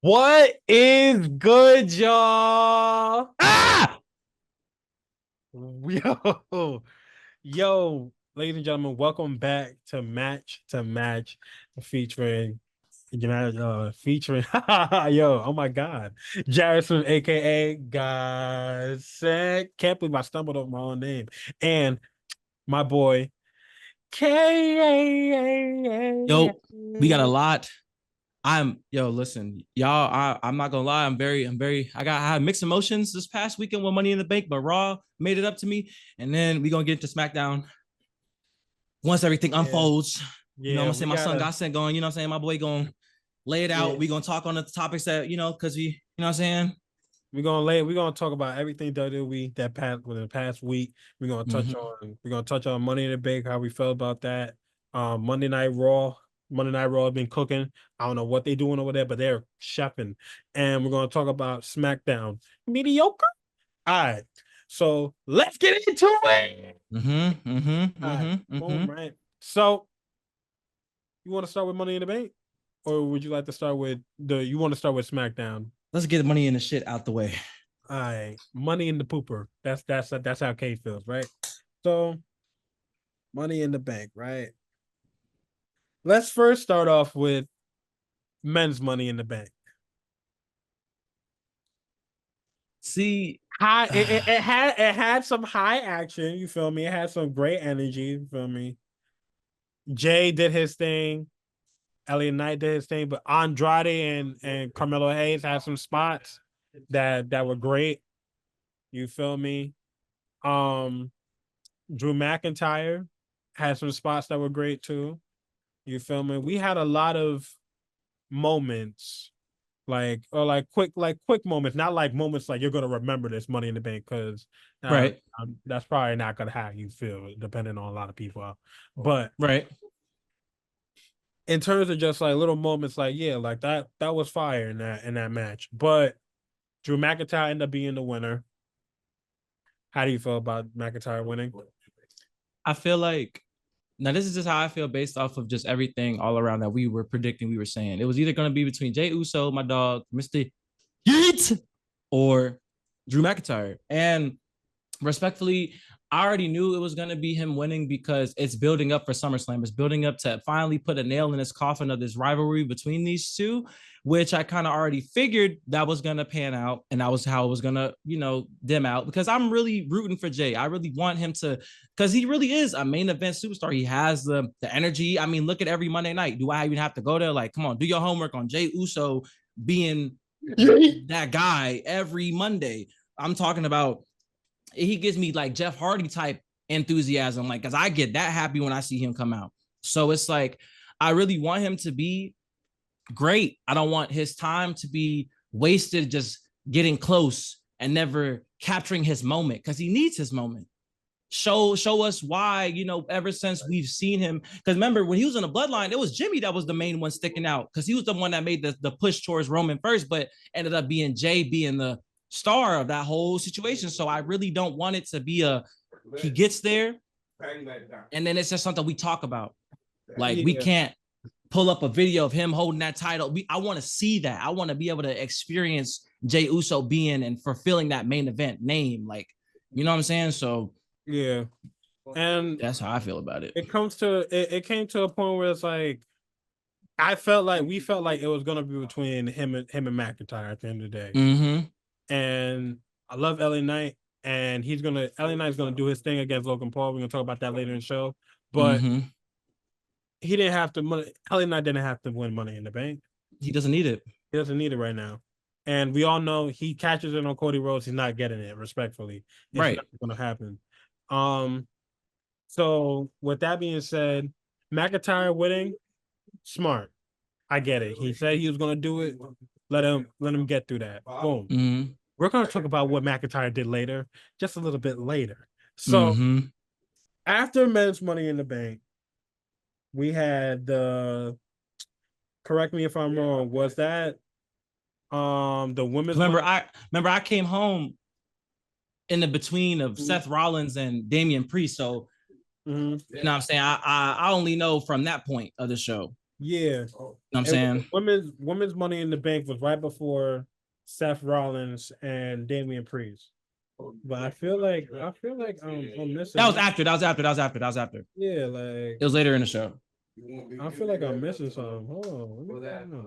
What is good, y'all? Ah! Yo, yo, ladies and gentlemen, welcome back to Match featuring featuring yo, oh my god, Jarrison, aka Godsent. Can't believe I stumbled over my own name, and my boy K. Yo, we got a lot. Listen, y'all, I'm not gonna lie. I had mixed emotions this past weekend with Money in the Bank, but Raw made it up to me. And then we gonna get to SmackDown once everything Yeah, unfolds. I'm yeah, gonna say we my son gotta. got sent going, my saying? My boy gonna lay it Yeah, out. We gonna talk on the topics that, because what I'm saying? we're gonna talk about everything WWE that passed within the past week. Mm-hmm. We're gonna touch on Money in the Bank, how we felt about that. Monday Night Raw. Monday Night Raw has been cooking. I don't know what they're doing over there, but they're chefing. And we're gonna talk about SmackDown. Mediocre. All right. So let's get into it. Mm-hmm. Mm-hmm. All right. Mm-hmm. Mm-hmm. Boom, right. So you want to start with Money in the Bank? Or would you like to start with you want to start with SmackDown? Let's get the money in the shit out the way. All right, money in the pooper. That's how Kate feels, right? So, money in the bank, right? Let's first start off with men's money in the bank. See, High, it had some high action. You feel me? It had some great energy. You feel me? Jay did his thing. Elliot Knight did his thing, but Andrade and Carmelo Hayes had some spots that were great. You feel me? Um, Drew McIntyre had some spots that were great too. You feel me? We had a lot of moments, like quick moments, not like moments like you're gonna remember this Money in the Bank because right, that's probably not gonna how you feel, depending on a lot of people. But right. in terms of just like little moments, like yeah, like that was fire in that match. But Drew McIntyre ended up being the winner. How do you feel about McIntyre winning? I feel like now this is just how I feel based off of just everything all around that we were predicting. We were saying it was either going to be between Jay Uso, my dog, Mister Yeet, or Drew McIntyre. And respectfully, I already knew it was going to be him winning because it's building up for SummerSlam. It's building up to finally put a nail in this coffin of this rivalry between these two, which I kind of already figured that was going to pan out. And that was how it was going to, dim out because I'm really rooting for Jay. I really want him to, because he really is a main event superstar. He has the energy. I mean, look at every Monday night. Do I even have to go there? Like, come on, do your homework on Jay Uso being that guy every Monday. I'm talking about he gives me like Jeff Hardy type enthusiasm, like because I get that happy when I see him come out. So it's like I really want him to be great. I don't want his time to be wasted just getting close and never capturing his moment because he needs his moment. Show us why, ever since we've seen him. Because remember, when he was in the bloodline, it was Jimmy that was the main one sticking out because he was the one that made the push towards Roman first, but ended up being Jay being the star of that whole situation. So I really don't want it to be he gets there and then it's just something we talk about. Like we Yeah, can't pull up a video of him holding that title. I want to see that. I want to be able to experience Jay Uso being and fulfilling that main event name. Like, you know what I'm saying? So yeah, and that's how I feel about it. it came to a point where it's like we felt like it was gonna be between him and McIntyre at the end of the day. Mm-hmm. And I love LA Knight, and LA Knight's gonna do his thing against Logan Paul. We're gonna talk about that later in the show. But Mm-hmm. he didn't have to. LA Knight didn't have to win Money in the Bank. He doesn't need it. He doesn't need it right now. And we all know he catches it on Cody Rhodes. He's not getting it. Respectfully, it's Right. not gonna happen. Um. So with that being said, McIntyre winning, smart. I get it. He said he was gonna do it. Let him get through that. Boom. Mm-hmm. We're gonna talk about what McIntyre did later, just a little bit later. So Mm-hmm. after men's Money in the Bank, we had the correct me if I'm wrong, was that the women's Remember, money? I came home in the between of Mm-hmm. Seth Rollins and Damian Priest. So Mm-hmm. you know what I'm saying? I only know from that point of the show. Yeah. You know what I'm saying? Women's Money in the Bank was right before Seth Rollins and Damian Priest. But I'm That was missing. after. That was after. That was after. That was after. Yeah, like It was later in the show. I feel like I'm missing something. Hold on.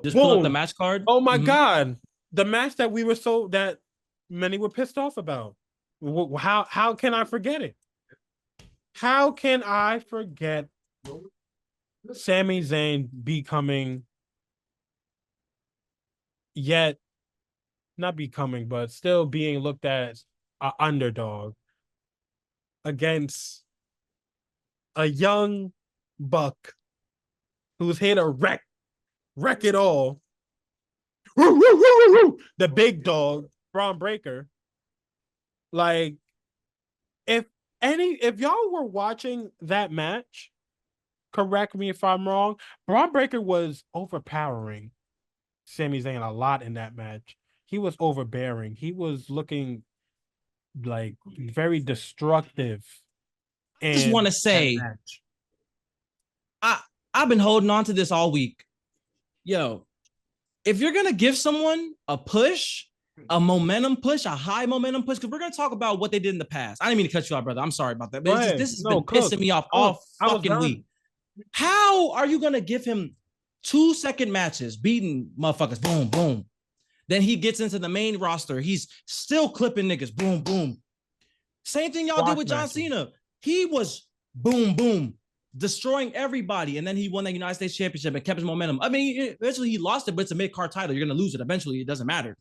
Just pull up the Boom. match card. Oh my God. The match that many were pissed off about. How can I forget it? How can I forget Sami Zayn becoming yet not becoming, but still being looked at as an underdog against a young buck who's here to wreck it all. The big dog, Braun Breaker. Like, if y'all were watching that match, correct me if I'm wrong, Braun Breaker was overpowering Sami Zayn a lot in that match. He was overbearing. He was looking like very destructive. I just want to say, I've been holding on to this all week. Yo, if you're gonna give someone a push, a momentum push, a high momentum push, because we're gonna talk about what they did in the past. I didn't mean to cut you off, brother. I'm sorry about that. But this has been pissing me off all fucking week. How are you gonna give him 2-second matches, beating motherfuckers, boom, boom? Then he gets into the main roster. He's still clipping niggas, boom, boom. Same thing y'all did with John Cena. He was boom, boom, destroying everybody. And then he won the United States Championship and kept his momentum. I mean, eventually he lost it, but it's a mid-card title. You're going to lose it eventually. It doesn't matter.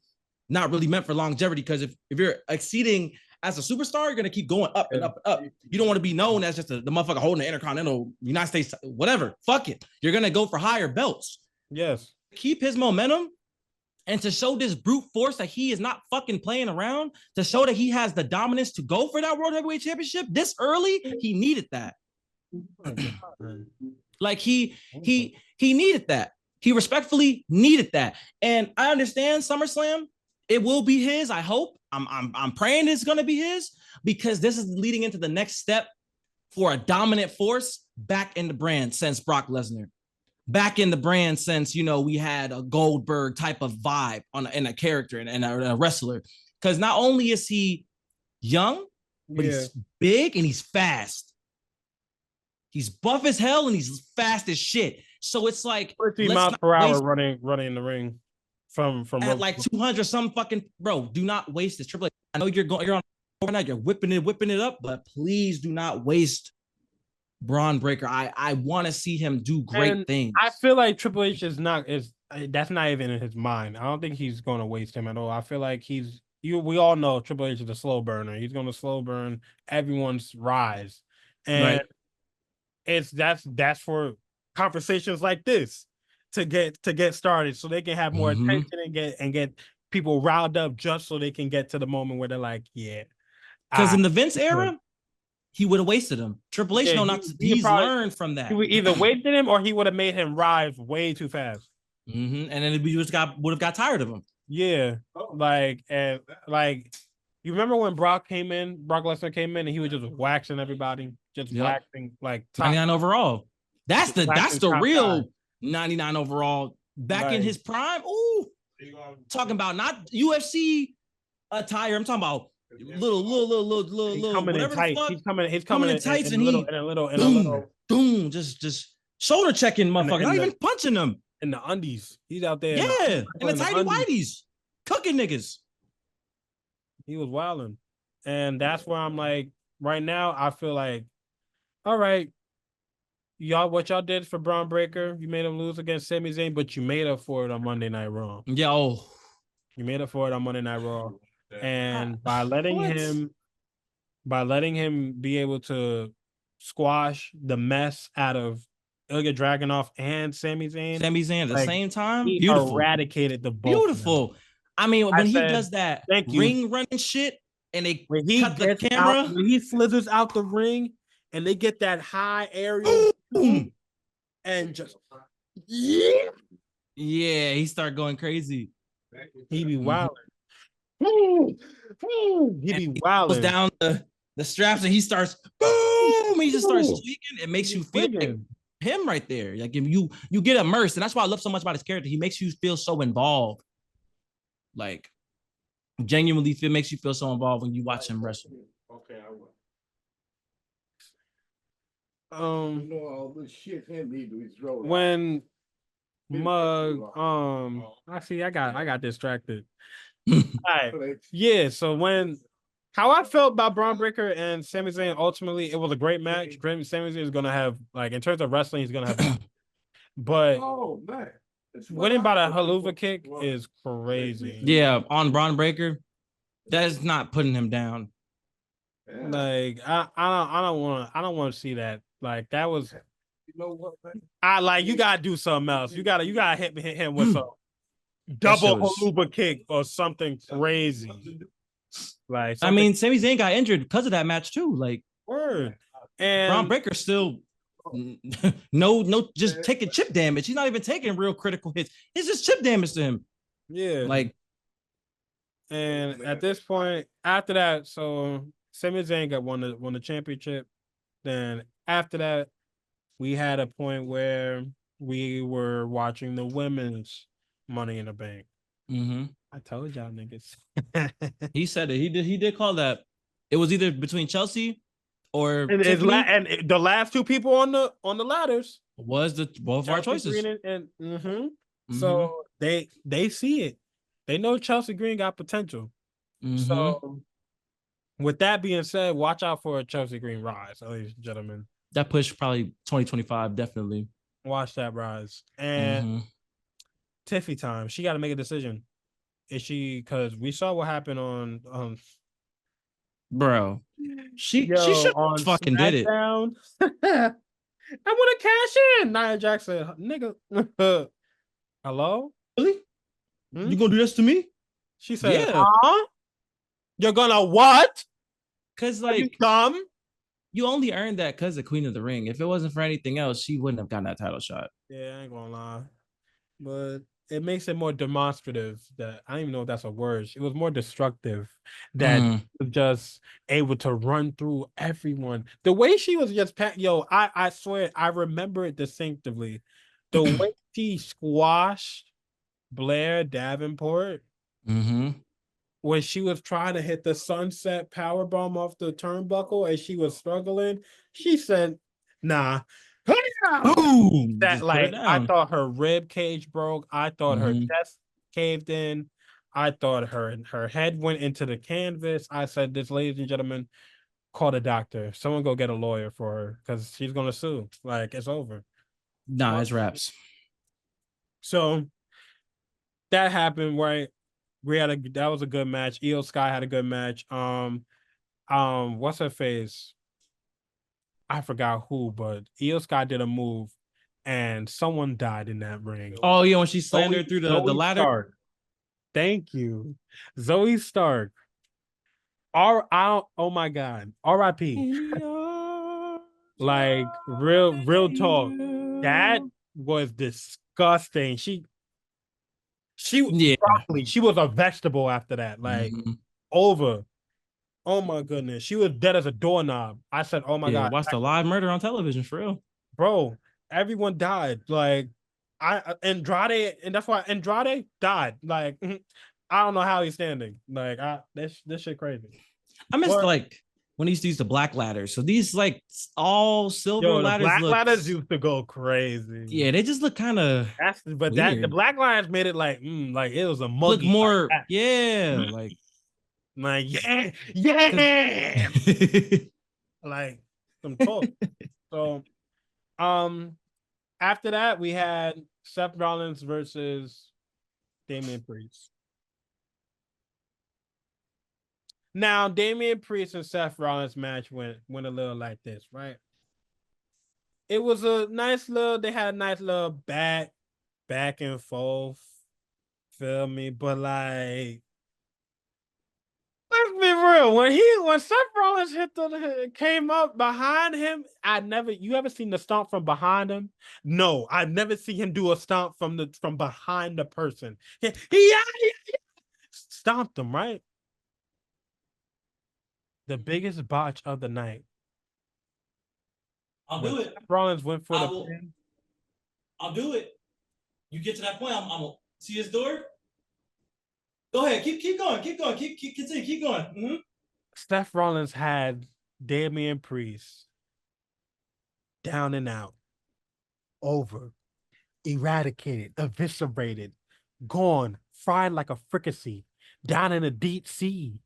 Not really meant for longevity, because if you're exceeding as a superstar, you're going to keep going up and up and up. You don't want to be known as just the motherfucker holding the Intercontinental, United States, whatever. Fuck it. You're going to go for higher belts. Yes. Keep his momentum. And to show this brute force that he is not fucking playing around, to show that he has the dominance to go for that World Heavyweight Championship this early, he needed that. Like he needed that. He respectfully needed that. And I understand SummerSlam, it will be his. I hope. I'm praying it's gonna be his, because this is leading into the next step for a dominant force back in the brand since Brock Lesnar. Back in the brand since, we had a Goldberg type of vibe in a character and a wrestler. Because not only is he young, but he's big and he's fast. He's buff as hell and he's fast as shit. So it's like 50 miles per hour running in the ring from at like 200 some fucking, bro. Do not waste this. Triple H, I know you're on right now, you're whipping it up, but please do not waste Braun Breaker. I want to see him do great things. I feel like Triple H that's not even in his mind. I don't think he's going to waste him at all. I feel like we all know Triple H is a slow burner. He's going to slow burn everyone's rise. And that's for conversations like this to get started, so they can have more attention and get people riled up, just so they can get to the moment where they're like, yeah. Because in the Vince era, he would have wasted him. Triple H he's learned from that. He would either wasted him or he would have made him rise way too fast. And then we just would have got tired of him. Yeah. You remember when Brock Lesnar came in and he was just waxing everybody, waxing like 99 overall. That's the real 99 overall back in his prime. Ooh, talking about not UFC attire. I'm talking about little whatever the fuck. He's coming in tights and a little boom, just shoulder checking motherfucker, not even punching them in the undies. He's out there, in the tighty whities, cooking niggas. He was wilding, and that's where I'm like, right now, I feel like, all right, what y'all did for Braun Breaker, you made him lose against Sami Zayn, but you made up for it on Monday Night Raw. You made up for it on Monday Night Raw. And by letting him be able to squash the mess out of Ilya Dragunov and Sami Zayn at the same time, he beautiful, eradicated the both. Beautiful. I mean, when he does that ring running shit, and when he cut the camera, when he slithers out the ring, and they get that high aerial boom, and just he start going crazy. He be wilding. He be wilding. Goes down the straps and he starts boom. He just starts tweaking. It makes you feel like him right there. Like if you get immersed, and that's why I love so much about his character. He makes you feel so involved. Like genuinely feel makes you feel so involved when you watch him wrestle. Okay, I will. You know all the shit when Mug I see I got distracted. All right. Yeah, so when how I felt about Braun Breaker and Sami Zayn, ultimately it was a great match. Sami Zayn is gonna have, like, in terms of wrestling, he's gonna have but winning by the haluva kick is crazy. Yeah, on Braun Breaker, that's not putting him down. Like I don't want to see that. Like that was, you know what, man? I like you gotta do something else. You gotta hit him with a double haluva kick or something crazy. Like I mean, Sami Zayn got injured because of that match too. Like word. And Braun Breaker still no just taking chip damage. He's not even taking real critical hits. It's just chip damage to him. Yeah. Like, and at this point, after that, so Sami Zayn got won the championship. Then after that, we had a point where we were watching the women's Money in the Bank. I told y'all niggas. He said it. He did call that. It was either between Chelsea or and Tiffany. And the last two people on the ladders was the both Chelsea our choices. Green So they see it. They know Chelsea Green got potential. So with that being said, watch out for a Chelsea Green rise, ladies and gentlemen. That push probably 2025, definitely. Watch that rise. And Tiffy time. She got to make a decision. Is she, because we saw what happened on bro. She should on fucking Smackdown. Did it. I want to cash in. Nia Jax said, nigga. Hello? Really? You gonna do this to me? She said, huh? You're gonna what? Because, like, you only earned that because of Queen of the Ring. If it wasn't for anything else, she wouldn't have gotten that title shot. Yeah, I ain't gonna lie. But it makes it more demonstrative that I don't even know if that's a word. It was more destructive that just able to run through everyone. The way she was just I swear I remember it distinctively. The way she squashed Blair Davenport when she was trying to hit the sunset powerbomb off the turnbuckle and she was struggling, she said, nah. Boom! That, like, I thought her rib cage broke. I thought her chest caved in. I thought her head went into the canvas. I said, this, ladies and gentlemen, call the doctor. Someone go get a lawyer for her because she's gonna sue. Like, it's over. Nah, it's raps. So that happened, right? That was a good match. Io Sky had a good match. What's her face? I forgot who, but Io Sky did a move and someone died in that ring. Oh, yeah, when she slammed her through the ladder. Stark. Thank you. Zoe Stark. Oh my God. R.I.P. Like, real talk. That was disgusting. She broccoli. She was a vegetable after that. Like, over. Oh my goodness. She was dead as a doorknob. I said, oh my God. Watched a live murder on television for real. Bro, everyone died. Like, Andrade, and that's why Andrade died. Like, I don't know how he's standing. Like, this shit crazy. I missed, like, when he used to use the black ladders. So these, like, all silver ladders. The black ladders used to go crazy. Yeah, they just look kind of. The black ladders made it like it was a muggy. Look more, like, yeah, like yeah, like some talk. So, after that we had Seth Rollins versus Damian Priest. Now, Damian Priest and Seth Rollins match went a little like this, right? It was a nice little. They had a nice little back and forth. Feel me? But, like, let's be real. When Seth Rollins came up behind him, you ever seen the stomp from behind him? No, I've never seen him do a stomp from behind the person. He stomped him, right? The biggest botch of the night. I'll when do it. Seth Rollins went for I the will. pin. I'll do it. You get to that point, I'm gonna see his door. Go ahead, keep going, continue, keep going. Mm-hmm. Seth Rollins had Damian Priest down and out, over, eradicated, eviscerated, gone, fried like a fricassee, down in the deep sea.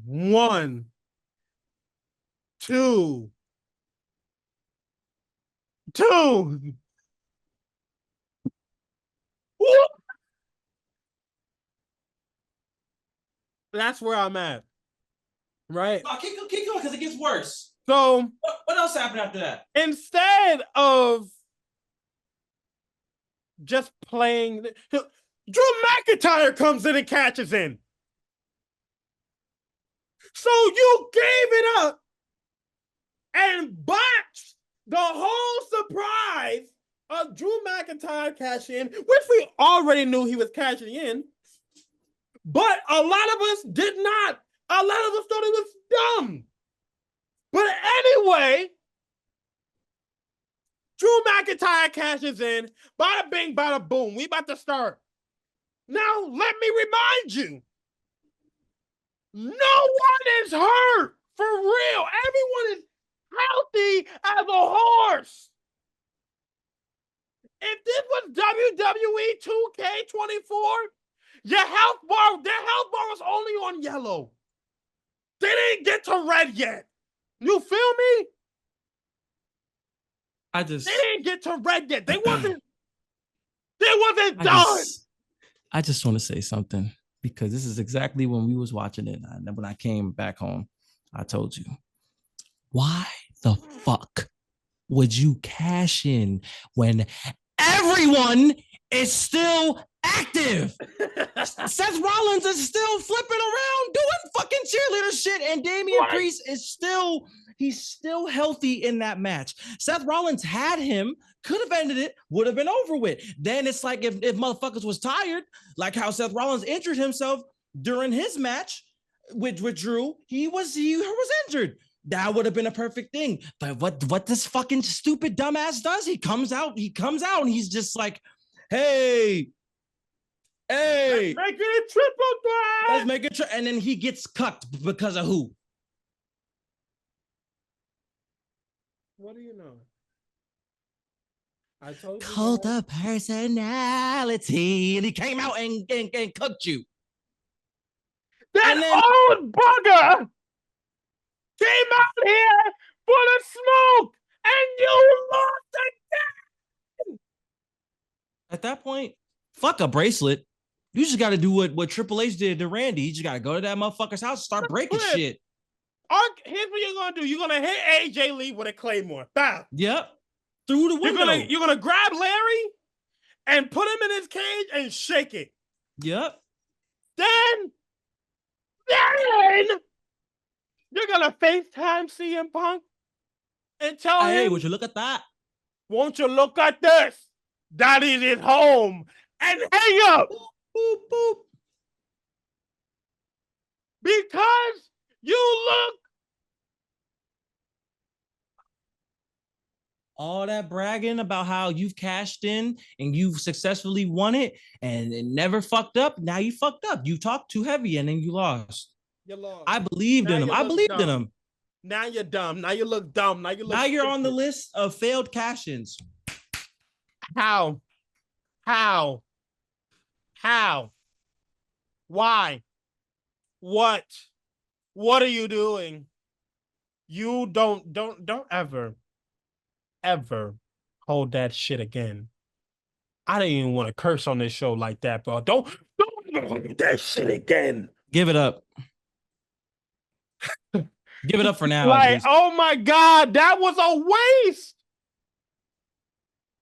One, two, two. That's where I'm at. Right? Oh, keep going because it gets worse. So what else happened after that? Instead of just playing, Drew McIntyre comes in and catches in. So you gave it up and botched the whole surprise of Drew McIntyre cashing in, which we already knew he was cashing in. But a lot of us did not. A lot of us thought it was dumb. But anyway, Drew McIntyre cashes in. Bada bing, bada boom. We about to start. Now, let me remind you, no one is hurt. For real. Everyone is healthy as a horse. If this was WWE 2K24, their health bar was only on yellow. They didn't get to red yet. You feel me? They didn't get to red yet. They wasn't done. I just want to say something because this is exactly when we was watching it. And when I came back home, I told you, why the fuck would you cash in when everyone is still active? Seth Rollins is still flipping around doing fucking cheerleader shit, and Damian Priest is still healthy in that match. Seth Rollins had him, could have ended it, would have been over with. Then it's like if motherfuckers was tired, like how Seth Rollins injured himself during his match with Drew, he was injured. That would have been a perfect thing. But what this fucking stupid dumbass does, he comes out and he's just like, hey, let's make it a triple threat. Let's make it and then he gets cut because of who? What do you know? I told you. Cult of personality. And he came out and cooked you. That old bugger came out here for the smoke and you lost again. At that point, fuck a bracelet. You just got to do what Triple H did to Randy. You just got to go to that motherfucker's house and start breaking shit. Here's what you're going to do. You're going to hit AJ Lee with a Claymore. Bow. Yep. Through the window. You're going to grab Larry and put him in his cage and shake it. Yep. Then you're going to FaceTime CM Punk and tell him, hey, would you look at that? Won't you look at this? Daddy's at home. And hang up. Boop, boop, boop. Because you look. All that bragging about how you've cashed in and you've successfully won it and it never fucked up. Now you fucked up. You talked too heavy and then you lost. You lost. I believed in him. I believed in him. Now you're dumb. Now you look dumb. Now you're on the list of failed cash-ins. How? Why? What are you doing? You don't ever hold that shit again. I didn't even want to curse on this show like that, bro. Don't hold that shit again. Give it up. Give it up for now. Like, oh my God, that was a waste.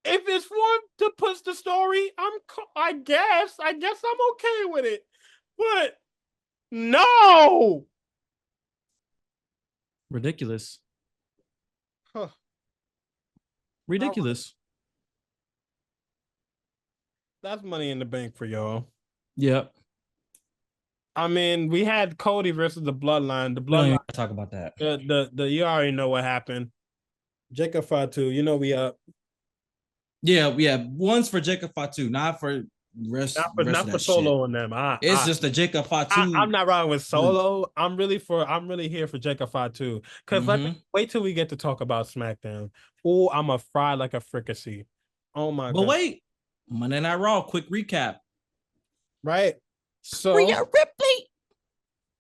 If it's one to push the story, I guess I'm okay with it. But no. Ridiculous. Huh. Ridiculous. That's money in the bank for y'all. Yep. I mean, we had Cody versus the Bloodline. The We don't even Bloodline. talk about that. The you already know what happened. Jacob Fatu, you know we up. Yeah, yeah. One's for Jacob Fatu, not for rest Not of for that shit. Solo and them. It's just the Jacob I'm Fatu. not riding with Solo. I'm really here for Jacob Fatu. Cause wait till we get to talk about SmackDown. Oh, I'm a fry like a fricassee. Oh my But god. wait, Monday Night Raw. Quick recap. Right. So Rhea Ripley.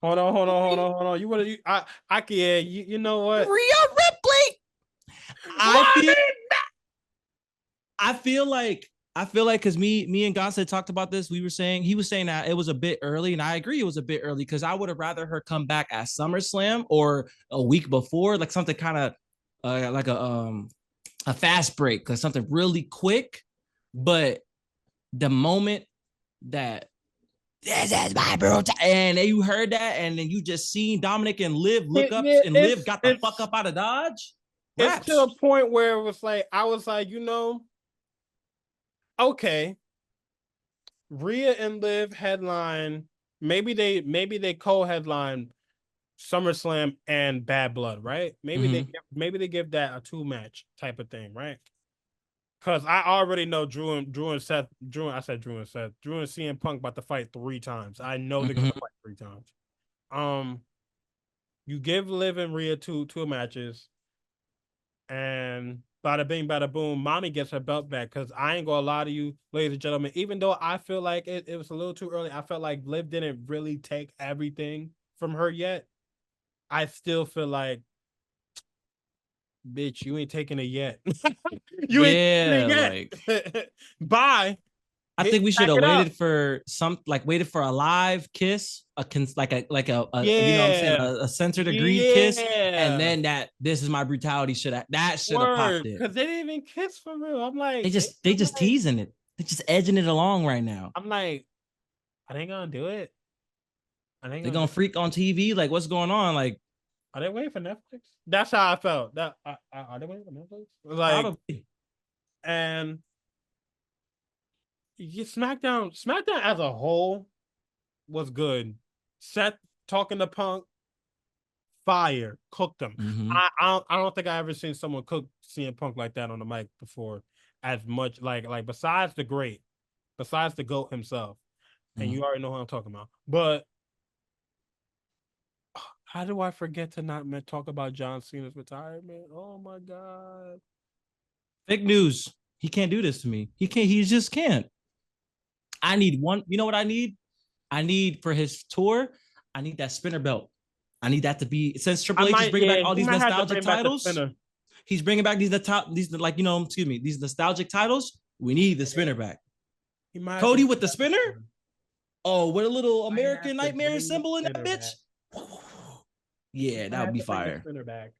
hold on. You wanna I can yeah, you know what? Rhea Ripley. I feel like because me and Godsent talked about this. He was saying that it was a bit early, and I agree it was a bit early because I would have rather her come back at SummerSlam or a week before, like something kind of like a fast break, because something really quick. But the moment that this is my brutal, and then you heard that, and then you just seen Dominic and Liv look up, and Liv got the fuck up out of Dodge. It's to a point where it was like I was like, okay, Rhea and Liv headline. Maybe they co-headline SummerSlam and Bad Blood, right? Maybe they give that a 2-match type of thing, right? Because I already know Drew and Seth. Drew and CM Punk about to fight 3 times. I know they're gonna fight 3 times. You give Liv and Rhea two matches, and bada bing, bada boom, mommy gets her belt back. Because I ain't gonna lie to you, ladies and gentlemen, even though I feel like it was a little too early, I felt like Liv didn't really take everything from her yet. I still feel like, bitch, you ain't taking it yet. You ain't taking it yet. Like bye. I think we should have waited for a live kiss, you know what I'm saying, a censored agreed kiss, and then this is my brutality should have popped it. Because they didn't even kiss for real. I'm like, they just teasing it. They're just edging it along right now. I'm like, are they gonna do it? They're gonna freak on TV. Like, what's going on? Like, are they waiting for Netflix? That's how I felt. That are they waiting for Netflix? Like, probably. And SmackDown as a whole was good. Seth talking to Punk, fire, cooked them. I don't think I ever seen someone cook CM Punk like that on the mic before. As much like besides the GOAT himself, and you already know who I'm talking about. But how do I forget to not talk about John Cena's retirement? Oh my god! Fake news. He can't do this to me. He can't. He just can't. I need one. You know what I need? I need for his tour. I need that spinner belt. I need that to be, since Triple H is bringing back all these nostalgic titles. He's bringing back these like, these nostalgic titles. We need the spinner back. Cody with the spinner. Oh, with a little American Nightmare symbol in that bitch. Yeah, that would be fire. Spinner back.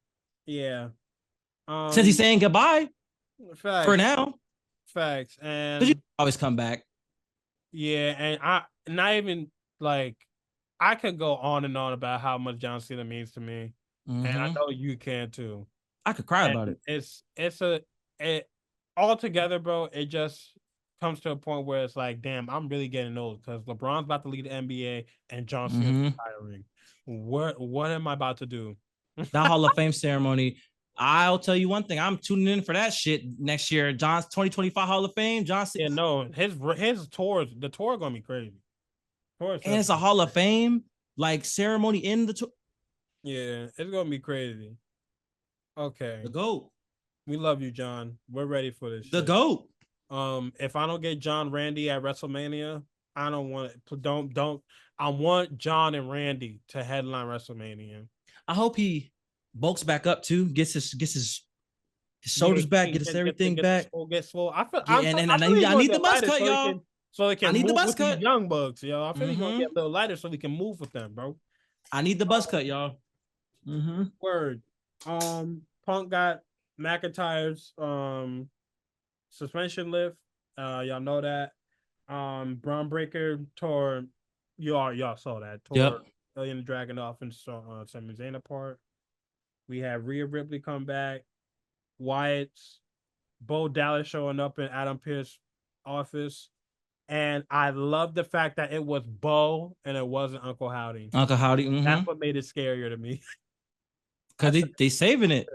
Yeah. Since he's saying goodbye for now. Facts. And you always come back. Yeah, and I not even like I could go on and on about how much John Cena means to me, and I know you can too. I could cry about it. It's altogether, bro. It just comes to a point where it's like, damn, I'm really getting old because LeBron's about to lead the NBA and John Cena's retiring. What am I about to do? That Hall of Fame ceremony. I'll tell you one thing. I'm tuning in for that shit next year. John's 2025 Hall of Fame. John Cena. Yeah, no, his tours. The tour gonna be crazy. And it's a Hall of Fame like ceremony in the tour. Yeah, it's gonna be crazy. Okay. The GOAT. We love you, John. We're ready for this. The GOAT. If I don't get John Randy at WrestleMania, I don't want it. Don't. I want John and Randy to headline WrestleMania. I hope he bulks back up too. Gets his shoulders back. Gets everything back. Get swole. I feel. I need the buzz cut, y'all. So they can move with these young bugs, yo. I feel he's gonna get a little lighter so we can move with them, bro. I need the buzz cut, y'all. Word. Punk got McIntyre's suspension lift. Y'all know that. Braun Breaker tore. Y'all saw that. Tore Alien Dragon off and saw Sami Zayn apart. We have Rhea Ripley come back. Wyatt's Bo Dallas showing up in Adam Pearce's office. And I love the fact that it was Bo and it wasn't Uncle Howdy. Uncle Howdy. That's what made it scarier to me. Cause they saving it.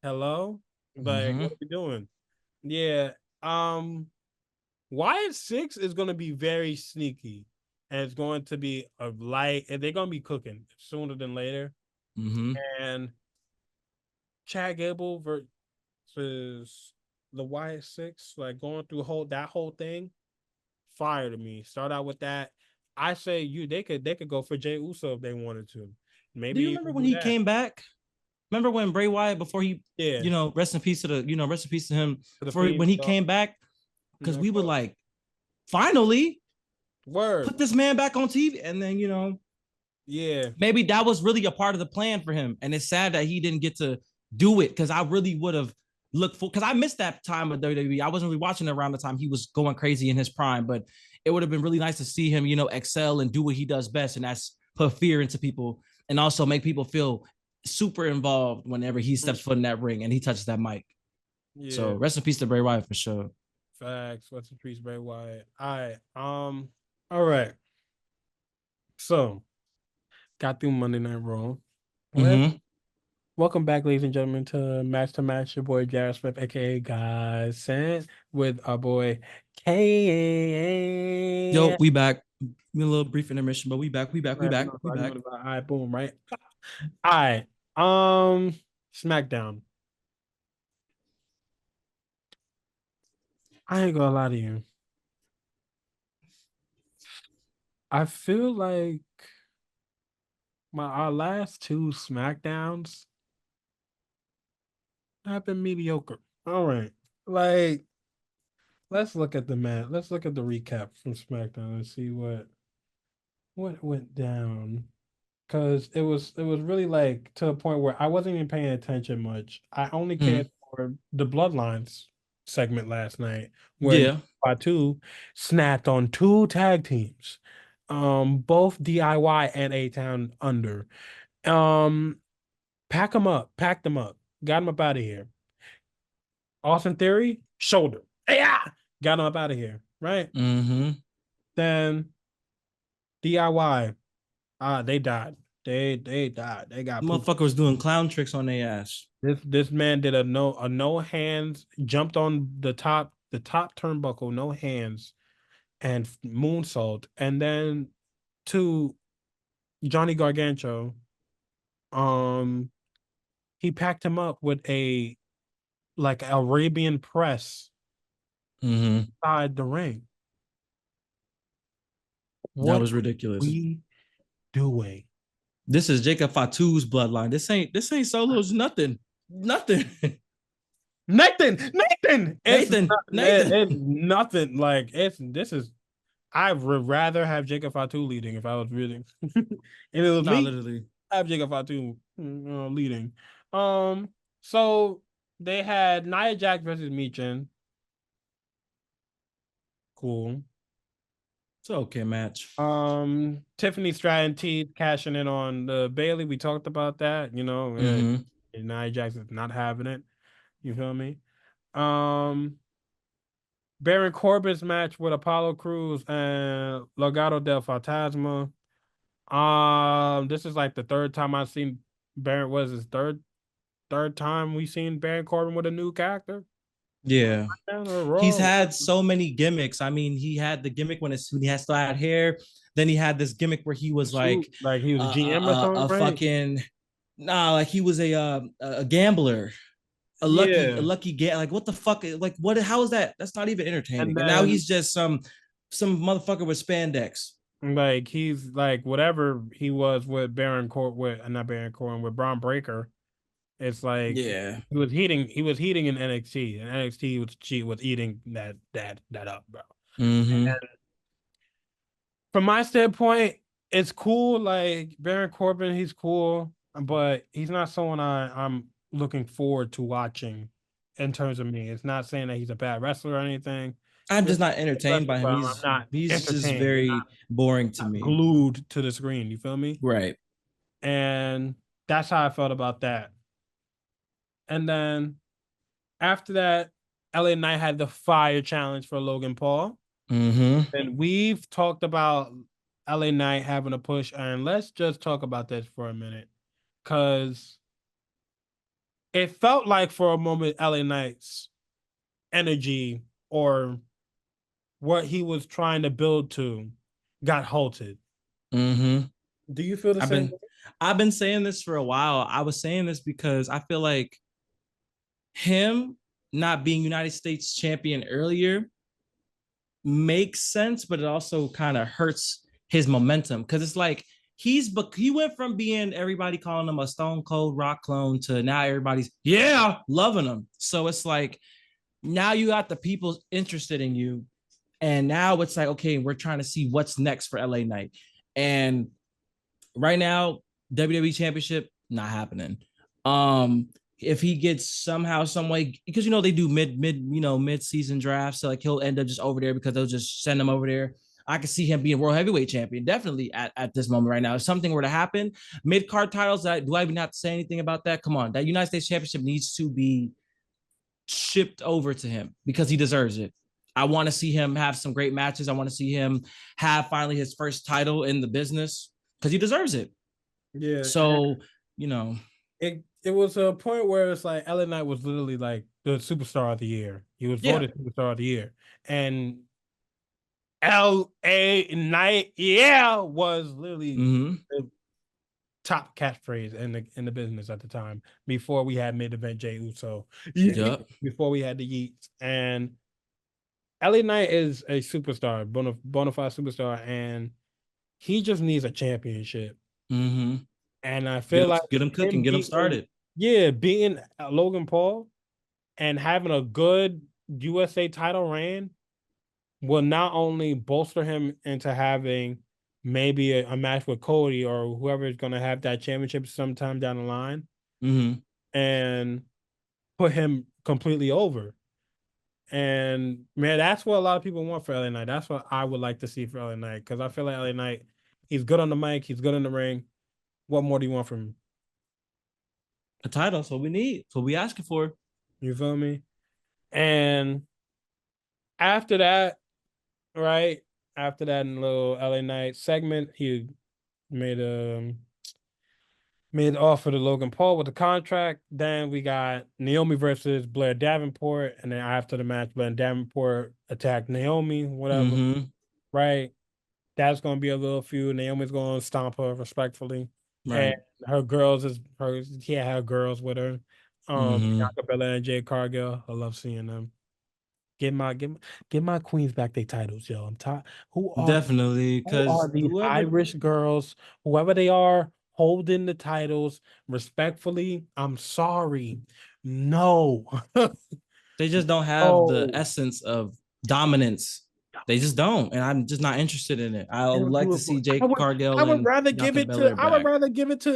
Hello? Like, Mm-hmm. what are we doing? Yeah. Wyatt Six is gonna be very sneaky. And it's going to be a light, and they're gonna be cooking sooner than later. Mm-hmm. And Chad Gable versus the Wyatt Six, like going through that whole thing, fire to me. Start out with that. I say they could go for Jay Uso if they wanted to. Do Maybe you remember even when do he that. came back? Remember when Bray Wyatt before he, Yeah. rest in peace to the, rest in peace to him For the for Fiend. when he came back, because Of we were course. like, finally Word. put this man back on TV, and then Yeah. maybe that was really a part of the plan for him, and it's sad that he didn't get to do it because I really would have looked for because I missed that time of WWE. I wasn't really watching it around the time he was going crazy in his prime, but it would have been really nice to see him, excel and do what he does best, and that's put fear into people and also make people feel super involved whenever he steps foot in that ring and he touches that mic. So Yeah. rest in peace to Bray Wyatt for sure. Facts. What's the priest Bray Wyatt? All right. So got through Monday Night Raw. Let's Mm-hmm. welcome back, ladies and gentlemen, to Match. Your boy Jared Smith, aka Godsent, with our boy Yo, Kay. we back. A little brief intermission, but we back. We back. We Right, back. We you back. know, all right, boom, right. All right. Smackdown. I ain't gonna lie to you. I feel like our last two Smackdowns have been mediocre. All right. Like, let's look at the match. Let's look at the recap from SmackDown and see what went down. Cause it was really like to a point where I wasn't even paying attention much. I only Mm-hmm. cared for the Bloodlines segment last night where Yeah. Fatu snapped on two tag teams, both DIY and A Town Under. Um, packed them up, got them up out of here. Austin Theory, shoulder, yeah, got them up out of here. Right Mm-hmm. then, DIY, they died. They died. They The got pooped. motherfucker was doing clown tricks on their ass. This man did a no hands, jumped on the top turnbuckle, no hands, and moonsault, and then to Johnny Gargancho, um, he packed him up with a like Arabian press Mm-hmm. inside the ring. That What was are ridiculous. we doing? This is Jacob Fatu's bloodline. This ain't Solo's nothing. Nothing. Nathan, it's Nathan. it's Nathan. nothing. Like it's this is. I would rather have Jacob Fatu leading if I was reading. If it was Nah, me, literally. I have Jacob Fatu leading. Um, so they had Nia Jax versus Michin. Cool. It's an okay match. Tiffany Stratton T cashing in on the Bailey. We talked about that. Mm-hmm. Nia Jax is not having it. You feel me? Um, Baron Corbin's match with Apollo Crews and Legado del Fantasma. This is like the third time I've seen Baron. Was his third time we seen Baron Corbin with a new character? Yeah. He's Raw. had so many gimmicks. I mean, he had the gimmick when he had still had hair. Then he had this gimmick where he was like Like he was a GM or something, a right? fucking like he was a gambler, a lucky Yeah. like what the fuck, like what, how is that? That's not even And entertaining. And now then he's just some motherfucker with spandex. like he's like whatever he was with Baron Corbin with not Baron Corbin with Braun Breaker. It's like Yeah. he was heating in NXT, and NXT was eating that up, bro. Mm-hmm. From my standpoint, it's cool. Like Baron Corbin, he's cool, but he's not someone I'm looking forward to watching in terms of me. It's not saying that he's a bad wrestler or anything. I'm He's just not a entertained wrestler, by but him. I'm not He's just entertained and very boring to not me. glued to the screen. You feel me? Right. And that's how I felt about that. And then after that, LA Knight had the fire challenge for Logan Paul. Mm-hmm. And we've talked about LA Knight having a push, and let's just talk about this for a minute. Cause it felt like for a moment LA Knight's energy or what he was trying to build to got halted. Mm-hmm. Do you feel the I've same been way? I've been saying this for a while. I was saying this because I feel like him not being United States champion earlier makes sense, but it also kind of hurts his momentum because it's like he went from being everybody calling him a stone cold rock clone to now everybody's loving him. So it's like now you got the people interested in you, and now it's like okay, we're trying to see what's next for LA Knight, and right now WWE Championship not happening. Um, if he gets somehow, some way, because they do mid season drafts, so like he'll end up just over there because they'll just send him over there. I can see him being world heavyweight champion definitely at this moment right now. If something were to happen, mid card titles, do I even have to say anything about that? Come on, that United States Championship needs to be shipped over to him because he deserves it. I want to see him have some great matches. I want to see him have finally his first title in the business because he deserves it. Yeah. So, you know, It was a point where it's like LA Knight was literally like the superstar of the year. He was yeah. voted superstar of the year. And LA Knight, yeah, was literally Mm-hmm. the top catchphrase in the business at the time before we had mid event Jey Uso, Yep. before we had the Yeats. And LA Knight is a superstar, bona fide superstar, and he just needs a championship. Mm-hmm. And I feel like Get him cooking, him get him beating, started. yeah, beating Logan Paul and having a good USA title reign will not only bolster him into having maybe a match with Cody or whoever is going to have that championship sometime down the line Mm-hmm. and put him completely over. And man, that's what a lot of people want for LA Knight. That's what I would like to see for LA Knight because I feel like LA Knight, he's good on the mic, he's good in the ring. What more do you want from him? A title. That's what we need. That's what we asking for. You feel me? And after that, right after that little LA Knight segment, he made a made offer to Logan Paul with the contract. Then we got Naomi versus Blair Davenport, and then after the match, Blair Davenport attacked Naomi, whatever. Mm-hmm. Right? That's gonna be a little feud. Naomi's gonna stomp her respectfully, and Right. her girls is her. She had her girls with her. Mm-hmm. Bianca Belair and Jade Cargill. I love seeing them. Get my get my, get my queens back their titles, yo. I'm tired. Who are Definitely. who are Because these whoever Irish girls, whoever they are, holding the titles respectfully? I'm sorry. No. they just don't have the Oh, essence of dominance. They just don't. And I'm just not interested in it. I they would don't like do to it. see I Jake would I Cargill would and rather give Bianca it to Belair back.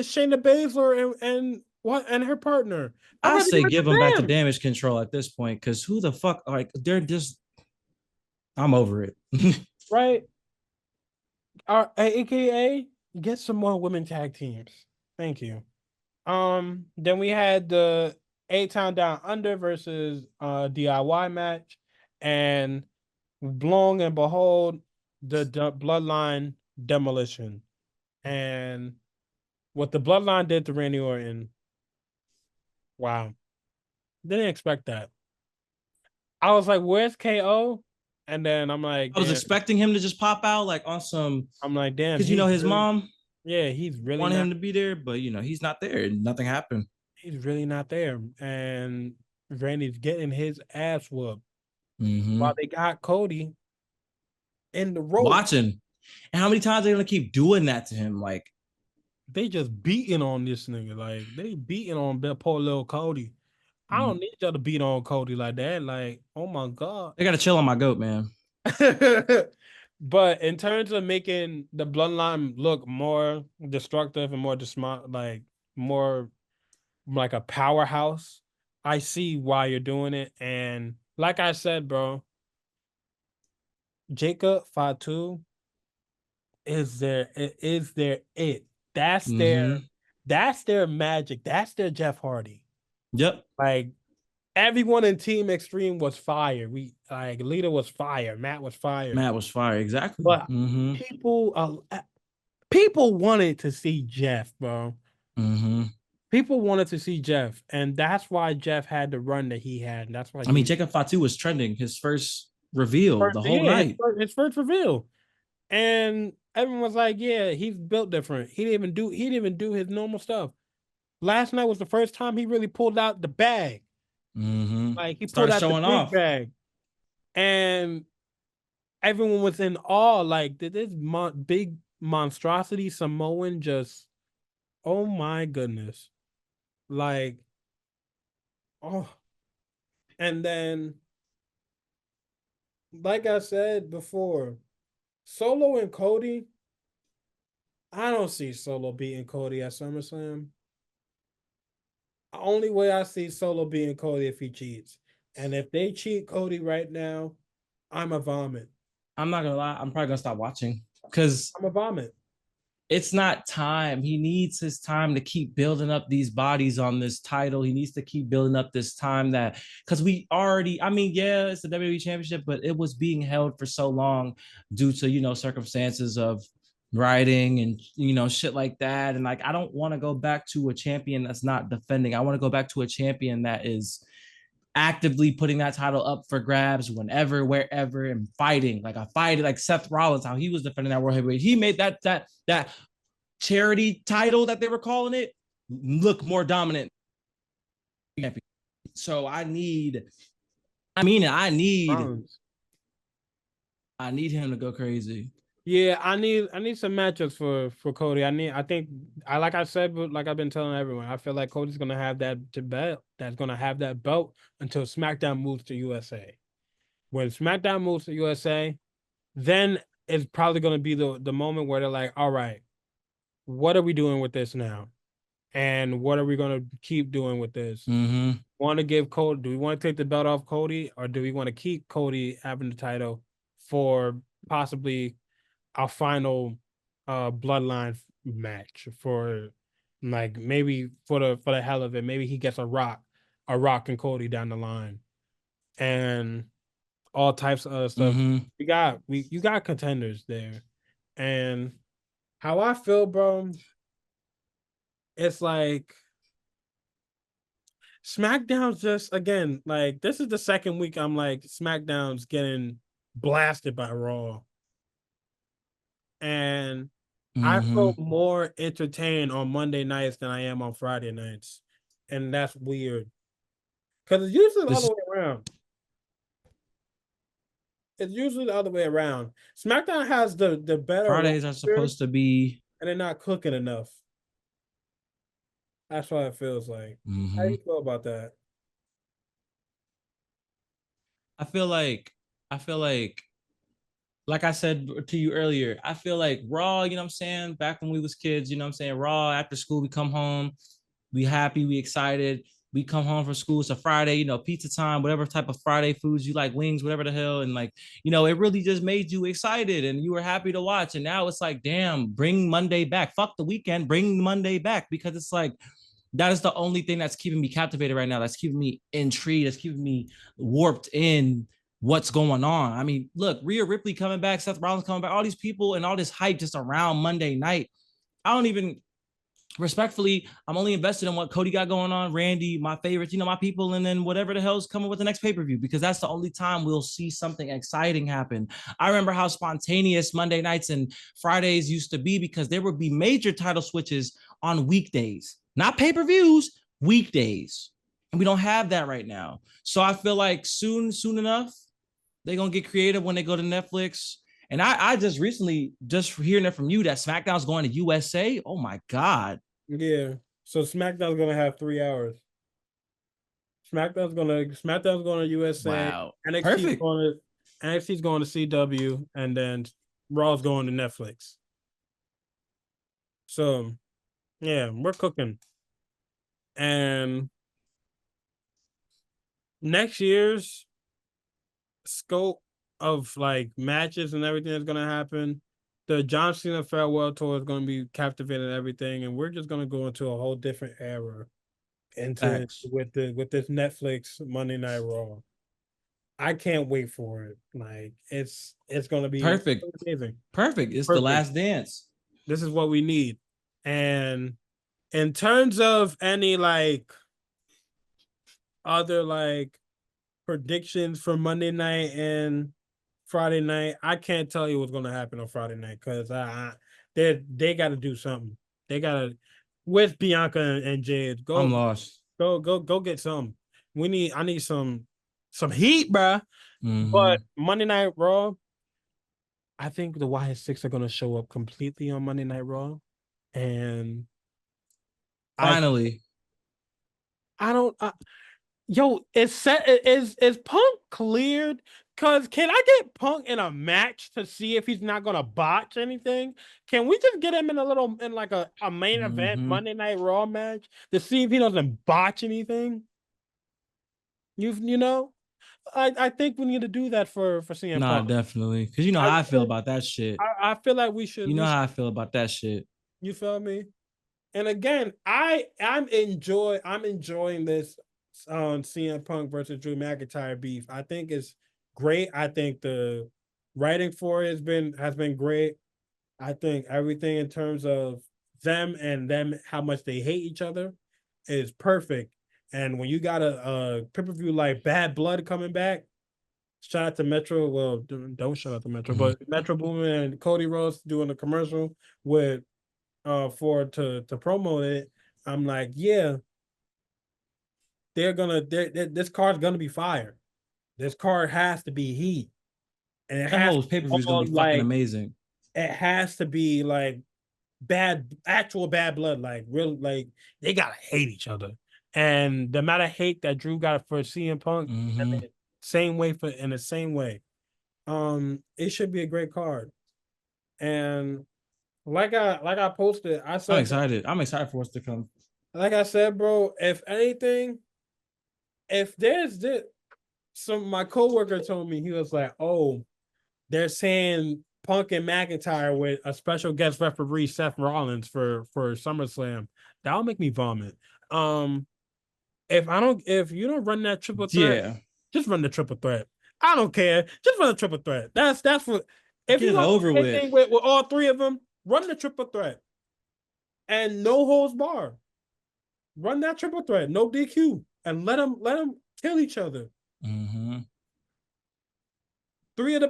Shayna Baszler and what and her partner. I'd I rather give say it give to them back to them. damage control at this point because who the fuck, like, they're just, I'm over it. Right? AKA get some more women tag teams. Thank you. Then we had the A-Town Down Under versus DIY match, and long and behold, the Bloodline demolition. And what the Bloodline did to Randy Orton, wow, didn't expect that. I was like, "Where's KO?" And then I'm like, I was "Damn." expecting him to just pop out like on some, I'm like, "Damn." because his mom Yeah, he's really wanted not. him to be there, but he's not there. Nothing happened. He's really not there. And Randy's getting his ass whooped while Mm-hmm. they got Cody in the rope. Watching. And how many times are they gonna keep doing that to him? Like, They just beating on this nigga. Like they beating on that poor little Cody. I mm-hmm. don't need y'all to beat on Cody like that. Like, oh my god. They gotta chill on my goat, man. But in terms of making the bloodline look more destructive and more like more like a powerhouse, I see why you're doing it. And like I said, bro, Jacob Fatu is their it. That's their Mm-hmm. that's their magic. That's their Jeff Hardy. Yep. Like everyone in Team Extreme was fire. We like Lita was fire, Matt was fire, Matt was fire, exactly. but Mm-hmm. people wanted to see Jeff, bro. Mm-hmm. People wanted to see Jeff, and that's why Jeff had the run that he had, and that's why I mean, he Jacob Fatu was trending his first reveal first, the whole yeah, night. his first reveal, and everyone was like, "Yeah, he's built different. He didn't even do his normal stuff." Last night was the first time he really pulled out the bag. Mm-hmm. Like he pulled Started out the showing big off. bag, and everyone was in awe. Like, did this big monstrosity Samoan just? Oh my goodness! Like, oh, and then, like I said before, Solo and Cody. I don't see Solo beating Cody at SummerSlam. The only way I see Solo beating Cody if he cheats, and if they cheat Cody right now, I'm a vomit. I'm not gonna lie, I'm probably gonna stop watching because I'm a vomit. it's not time. He needs his time to keep building up these bodies on this title. He needs to keep building up this time that because we already, I mean, yeah, it's the WWE Championship, but it was being held for so long due to circumstances of writing and shit like that. And like, I don't want to go back to a champion that's not defending. I want to go back to a champion that is actively putting that title up for grabs whenever, wherever, and fighting. Like a fight, like Seth Rollins, how he was defending that world heavyweight. He made that charity title that they were calling it look more dominant. So I need, I mean, Rollins. I need him to go crazy. Yeah, I need some matchups for Cody. I think I like I said, but like I've been telling everyone, I feel like Cody's gonna have that to belt. That's gonna have that belt until SmackDown moves to USA. When SmackDown moves to USA, then it's probably gonna be the moment where they're like, all right, what are we doing with this now? And what are we gonna keep doing with this? Mm-hmm. Want to give Cody? Do we want to take the belt off Cody, or do we want to keep Cody having the title for possibly our final bloodline match for like maybe for the hell of it, maybe he gets a rock and Cody down the line, and all types of other stuff. Mm-hmm. You got contenders there, and how I feel, bro, it's like SmackDown's just again like this is the second week I'm like SmackDown's getting blasted by Raw, and I feel Mm-hmm. more entertained on Monday nights than I am on Friday nights, and that's weird because it's usually the other This way around. It's usually the other way around. SmackDown has the better Fridays are roster, supposed to be. and they're not cooking enough. That's what it feels like. How do Mm-hmm. you feel about that? I feel like I feel like I said to you earlier, I feel like Raw, you know what I'm saying? Back when we was kids, you know what I'm saying? Raw, after school, we come home, we happy, we excited. We come home from school. It's a Friday, pizza time, whatever type of Friday foods you like, wings, whatever the hell. And like, it really just made you excited and you were happy to watch. And now it's like, damn, bring Monday back. Fuck the weekend, bring Monday back because it's like, that is the only thing that's keeping me captivated right now. That's keeping me intrigued. That's keeping me warped in what's going on. I mean, look, Rhea Ripley coming back, Seth Rollins coming back, all these people and all this hype just around Monday night. I don't even respectfully, I'm only invested in what Cody got going on, Randy, my favorites, my people, and then whatever the hell's coming with the next pay-per-view, because that's the only time we'll see something exciting happen. I remember how spontaneous Monday nights and Fridays used to be because there would be major title switches on weekdays, not pay-per-views, weekdays. And we don't have that right now. So I feel like soon enough, they're gonna get creative when they go to Netflix. And I just recently just hearing it from you that SmackDown's going to USA. Oh my God. Yeah. So SmackDown's gonna have 3 hours. SmackDown's going to USA. Wow. NXT's Perfect. going to NXT's going to CW, and then Raw's going to Netflix. So yeah, we're cooking. And next year's scope of like matches and everything that's gonna happen, the John Cena farewell tour is gonna be captivating everything, and we're just gonna go into a whole different era into Facts. with this Netflix Monday Night Raw. I can't wait for it. Like it's gonna be Perfect. amazing. Perfect. It's the Perfect. last dance. This is what we need. And in terms of any like other like predictions for Monday night and Friday night, I can't tell you what's gonna happen on Friday night because they got to do something. They gotta with Bianca and Jade I'm go lost. go get some. I need some heat, bruh. But Mm-hmm. Monday Night Raw, I think the YS6 are gonna show up completely on Monday Night Raw, and I Finally. I don't yo, is Punk cleared? Cause can I get Punk in a match to see if he's not gonna botch anything? Can we just get him in like a main event Mm-hmm. Monday Night Raw match to see if he doesn't botch anything? You know, I think we need to do that for CM Nah, Punk. definitely. Cause you know I how I feel about that shit. I feel like You know we should, how I feel about that shit. you feel me? And again, I'm enjoying this CM Punk versus Drew McIntyre beef. I think it's great. I think the writing for it has been great. I think everything in terms of them how much they hate each other is perfect. And when you got a pay-per-view like Bad Blood coming back, shout out to Metro. Well, don't shout out to Metro, Mhm. but Metro Boomin and Cody Rhodes doing a commercial with for to promote it. I'm like, yeah, this card's gonna be fire. This card has to be heat. And it That has to whole be pay-per-view is gonna all be fucking like amazing. it has to be like actual bad blood, like real like they gotta hate each other. And the amount of hate that Drew got for CM Punk, Mm-hmm. same way for in the same way. It should be a great card. And like I posted, I I'm said excited. I'm excited for what's to come. like I said, bro, if anything, if there's this some my coworker told me he was like, oh, they're saying Punk and McIntyre with a special guest referee Seth Rollins for SummerSlam. That'll make me vomit. Um, if you don't run that triple threat, Yeah. just run the triple threat. I don't care. Just run the triple threat. That's what if Get you it want over with. anything with all three of them, run the triple threat and no holds bar. Run that triple threat, no DQ, and let them kill each other. Mm-hmm. Three of the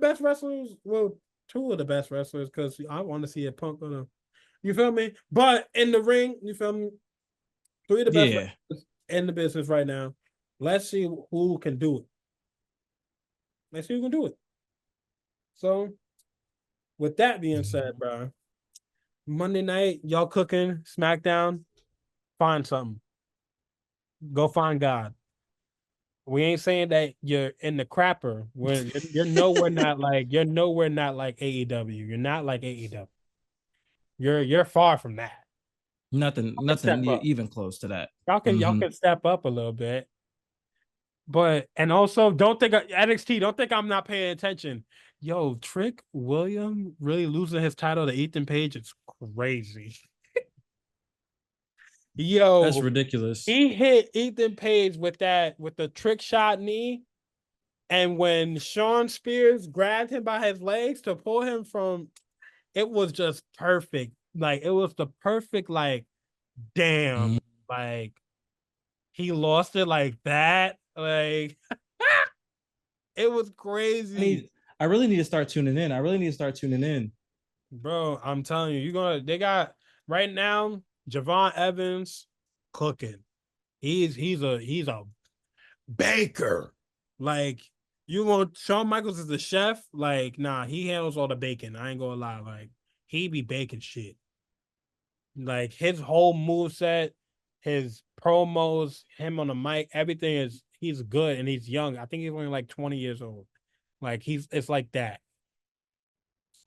best wrestlers. Well, two of the best wrestlers because I want to see a Punk on a. You feel me? But in the ring, you feel me? Three of the best Yeah. wrestlers in the business right now. Let's see who can do it. Let's see who can do it. So, with that being said, Mm-hmm. bro, Monday night, y'all cooking Smackdown. Find something. Go find God. We ain't saying that you're in the crapper. When you're nowhere not like AEW. You're not like AEW. You're far from that. Nothing, Y'all can nothing step up. even close to that. Y'all Mm-hmm. can step up a little bit. But and also don't think NXT, don't think I'm not paying attention. Yo, Trick William really losing his title to Ethan Page is crazy. That's Yo, ridiculous. he hit Ethan Page with the trick shot knee. And when Sean Spears grabbed him by his legs to pull him from, it was just perfect. Like it was the perfect, like, damn, Mhm. like he lost it like that. Like it was I crazy. need. I really need to start tuning in. I really need to start tuning in. Bro, I'm telling you, they got right now, Javon Evans cooking. He's a baker. Like you want Shawn Michaels as the chef? Like, nah, he handles all the bacon. I ain't gonna lie. Like, he be baking shit. Like his whole move set, his promos, him on the mic, everything is he's good and he's young. I think he's only like 20 years old. Like it's like that.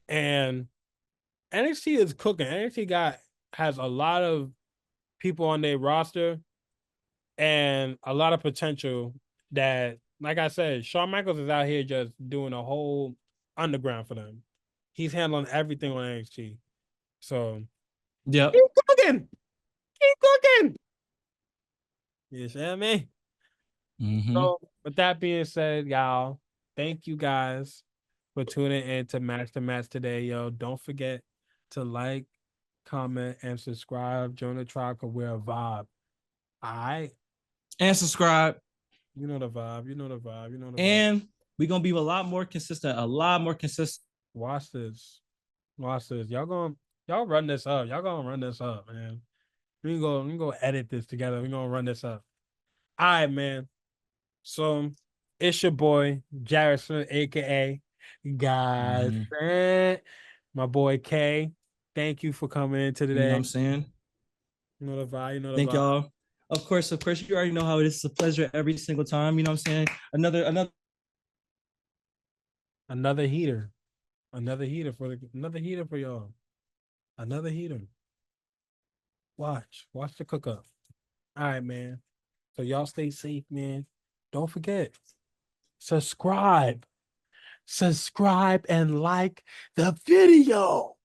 And NXT is cooking. NXT got has a lot of people on their roster and a lot of potential that, like I said, Shawn Michaels is out here just doing a whole underground for them. He's handling everything on NXT. So Yep. keep cooking. Keep cooking. You see what I mean? Mm-hmm. So with that being said, y'all, thank you guys for tuning in to Match to Match today, yo. Don't forget to like, comment, and subscribe. Join the tribe, cause we're a vibe. All right. And subscribe. You know the vibe. You know the vibe. You know the vibe. And we're gonna be a lot more consistent, a lot more consistent. Watch this. Watch this. Y'all run this up. Y'all gonna run this up, man. We can go edit this together. We gonna run this up. All right, man. So it's your boy Jared Smith, aka Mm-hmm. Godsent. My boy Kay. Thank you for coming into You know what today. I'm saying? You know the vibe. You know the Thank vibe. y'all. Of course, you already know how it is. It's a pleasure every single time. You know what I'm saying? Another Another heater. Another heater for y'all. Another heater. Watch the cook up. All right, man. So y'all stay safe, man. Don't forget, subscribe. Subscribe and like the video.